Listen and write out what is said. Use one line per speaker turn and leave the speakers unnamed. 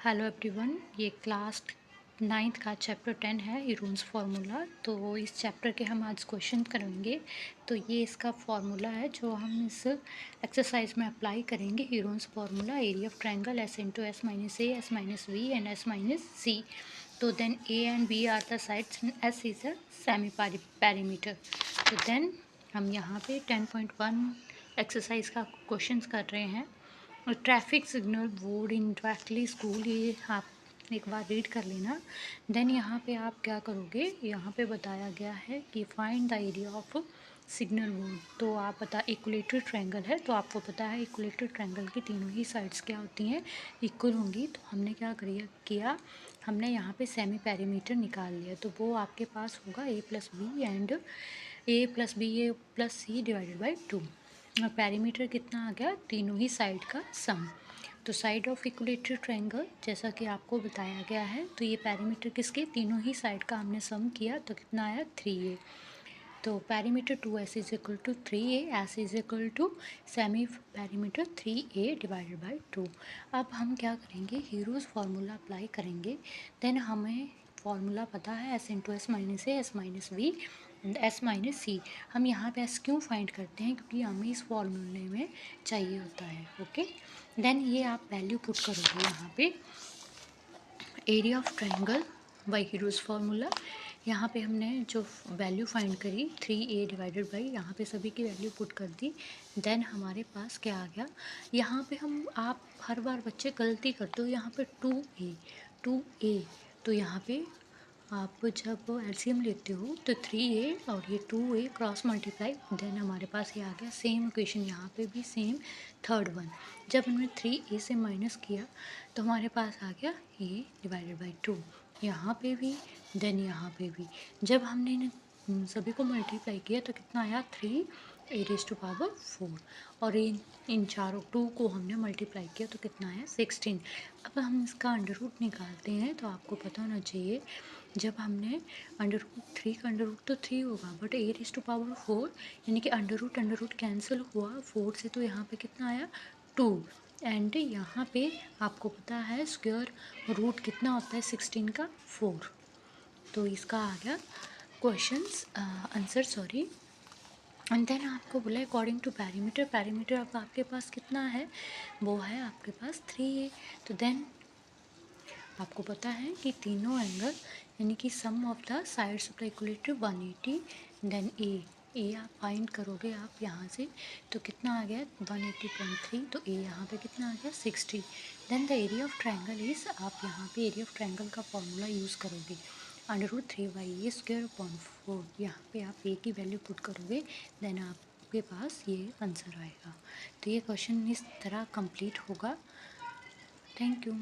Hello everyone, ये class 9th का chapter 10 है हीरोन्स फार्मूला। तो इस चैप्टर के हम आज क्वेश्चन करेंगे। तो ये इसका फार्मूला है जो हम इस एक्सरसाइज में अप्लाई करेंगे। Heron's formula, area of triangle S into S minus A, S minus V and S minus C. तो then A and B are the sides and S is a semi perimeter. तो then हम यहाँ पे 10.1 exercise का question कर रहे हैं। और ट्रैफिक सिग्नल बोर्ड इन ट्रैकली स्कूल, ये आप एक बार रीड कर लेना। देन यहाँ पे आप क्या करोगे, यहाँ पे बताया गया है कि find the area of signal board. तो आप बता, इक्विलेटरल ट्रायंगल है तो आपको पता है इक्विलेटरल ट्रायंगल की तीनों ही साइड्स क्या होती हैं, इक्वल होंगी। तो हमने क्या किया, हमने यहाँ पे सेमी पैरीमीटर निकाल लिया। तो वो आपके पास होगा A plus B and A plus B A plus C divided by 2। और पैरीमीटर कितना आ गया, तीनों ही साइड का सम। तो साइड ऑफ इक्विलेटरल ट्रायंगल जैसा कि आपको बताया गया है, तो ये पैरीमीटर किसके, तीनों ही साइड का हमने सम किया तो कितना आया 3a। तो perimeter 2s is equal to 3a, S is equal to semi perimeter 3a divided by 2। अब हम क्या करेंगे, हीरोज़ फार्मूला अप्लाई करेंगे। देन हमें फार्मूला पता है S into S minus A, S minus V and S minus C. हम यहाँ पे एस क्यों फाइंड करते हैं, क्योंकि हमें इस फॉर्मूले में चाहिए होता है। ओके, देन ये आप वैल्यू पुट करोगे यहाँ पे, area of triangle by heroes formula. यहाँ पे हमने जो वैल्यू फाइंड करी 3a डिवाइडेड बाई, यहाँ पे सभी की वैल्यू पुट कर दी। देन हमारे पास क्या आ गया, यहाँ पे हम, आप हर बार बच्चे गलती करते हो, यहाँ पे 2a। तो यहाँ पे आप जब एलसीएम लेते हो तो 3a और ये 2a क्रॉस मल्टीप्लाई, देन हमारे पास ये आ गया सेम इक्वेशन, यहाँ पे भी सेम थर्ड वन। जब हमने 3a से माइनस किया तो हमारे पास आ गया a डिवाइडेड बाई 2, यहाँ पे भी देन यहाँ पे भी। जब हमने इन्हें सभी को मल्टीप्लाई किया तो कितना आया 3a⁴। और इन चारों 2 को हमने मल्टीप्लाई किया तो कितना आया 16। अब हम इसका अंडर रूट निकालते हैं। तो आपको पता होना चाहिए, जब हमने √3 का अंडर रूट तो 3 होगा, बट a⁴ यानी कि अंडर रूट कैंसिल हुआ 4 से, तो यहाँ पे कितना आया 2। एंड यहाँ पे आपको पता है स्क्वायर रूट कितना होता है 16 का 4। तो इसका आ गया questions answer, sorry. And then आपको बोला अकॉर्डिंग टू पैरीमीटर अब आपके पास कितना है, वो है आपके पास 3a। तो देन आपको पता है कि तीनों एंगल यानी कि sum of the sides of the equilateral 180। Then A आप फाइंड करोगे आप यहाँ से, तो कितना आ गया 180.3। तो ए यहाँ पे कितना आ गया 60। Then the area of triangle is, आप यहाँ पे एरिया ऑफ ट्रायंगल का फॉर्मूला यूज़ करोगे √3a²/4। यहाँ पे आप ए की वैल्यू पुट करोगे, देन आपके पास ये आंसर आएगा। तो ये क्वेश्चन इस तरह कंप्लीट होगा। Thank you.